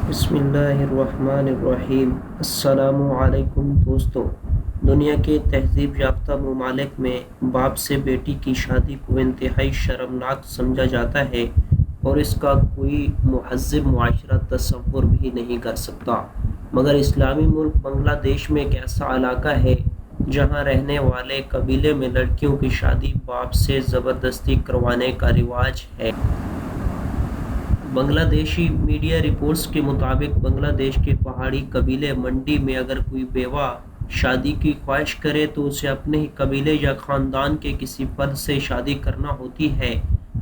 بسم اللہ الرحمن الرحیم۔ السلام علیکم دوستو۔ دنیا کے تہذیب یافتہ ممالک میں باپ سے بیٹی کی شادی کو انتہائی شرمناک سمجھا جاتا ہے اور اس کا کوئی مہذب معاشرہ تصور بھی نہیں کر سکتا، مگر اسلامی ملک بنگلہ دیش میں ایک ایسا علاقہ ہے جہاں رہنے والے قبیلے میں لڑکیوں کی شادی باپ سے زبردستی کروانے کا رواج ہے۔ بنگلہ دیشی میڈیا رپورٹس کے مطابق بنگلہ دیش کے پہاڑی قبیلے منڈی میں اگر کوئی بیوہ شادی کی خواہش کرے تو اسے اپنے ہی قبیلے یا خاندان کے کسی فرد سے شادی کرنا ہوتی ہے۔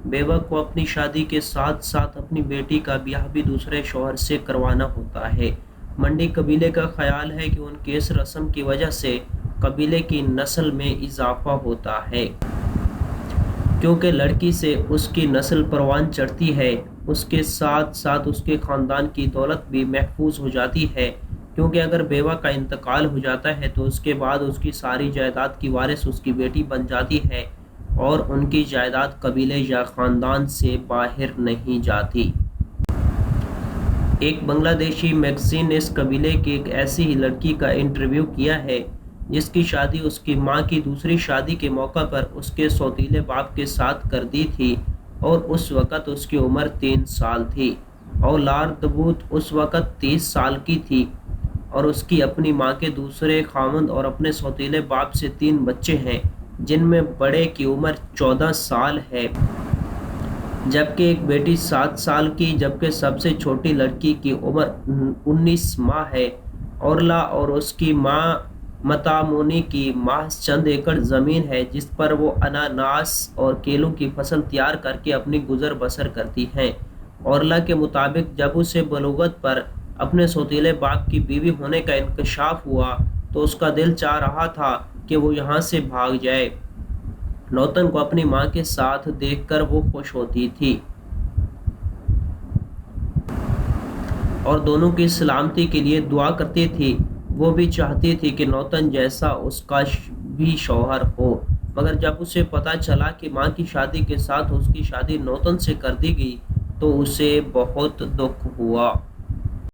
بیوہ کو اپنی شادی کے ساتھ ساتھ اپنی بیٹی کا بیاہ بھی دوسرے شوہر سے کروانا ہوتا ہے۔ منڈی قبیلے کا خیال ہے کہ ان کی اس رسم کی وجہ سے قبیلے کی نسل میں اضافہ ہوتا ہے، کیونکہ لڑکی سے اس کی نسل پروان چڑھتی ہے، اس کے ساتھ ساتھ اس کے خاندان کی دولت بھی محفوظ ہو جاتی ہے، کیونکہ اگر بیوہ کا انتقال ہو جاتا ہے تو اس کے بعد اس کی ساری جائیداد کی وارث اس کی بیٹی بن جاتی ہے اور ان کی جائیداد قبیلے یا خاندان سے باہر نہیں جاتی۔ ایک بنگلہ دیشی میگزین نے اس قبیلے کی ایک ایسی ہی لڑکی کا انٹرویو کیا ہے جس کی شادی اس کی ماں کی دوسری شادی کے موقع پر اس کے سوتیلے باپ کے ساتھ کر دی تھی اور اس وقت اس کی عمر 3 سال تھی، اور لار دبوت اس وقت 30 سال کی تھی، اور اس کی اپنی ماں کے دوسرے خاوند اور اپنے سوتیلے باپ سے 3 بچے ہیں جن میں بڑے کی عمر 14 سال ہے، جبکہ ایک بیٹی 7 سال کی، جبکہ سب سے چھوٹی لڑکی کی عمر 19 ماہ ہے۔ اورلا اور اس کی ماں متامونی کی محض چند ایکڑ زمین ہے جس پر وہ اناناس اور کیلوں کی فصل تیار کر کے اپنی گزر بسر کرتی ہیں۔ اورلا کے مطابق جب اسے بلوغت پر اپنے سوتیلے باپ کی بیوی ہونے کا انکشاف ہوا تو اس کا دل چاہ رہا تھا کہ وہ یہاں سے بھاگ جائے۔ نوتن کو اپنی ماں کے ساتھ دیکھ کر وہ خوش ہوتی تھی اور دونوں کی سلامتی کے لیے دعا کرتی تھی۔ وہ بھی چاہتی تھی کہ نوتن جیسا اس کا بھی شوہر ہو، مگر جب اسے پتہ چلا کہ ماں کی شادی کے ساتھ اس کی شادی نوتن سے کر دی گئی تو اسے بہت دکھ ہوا۔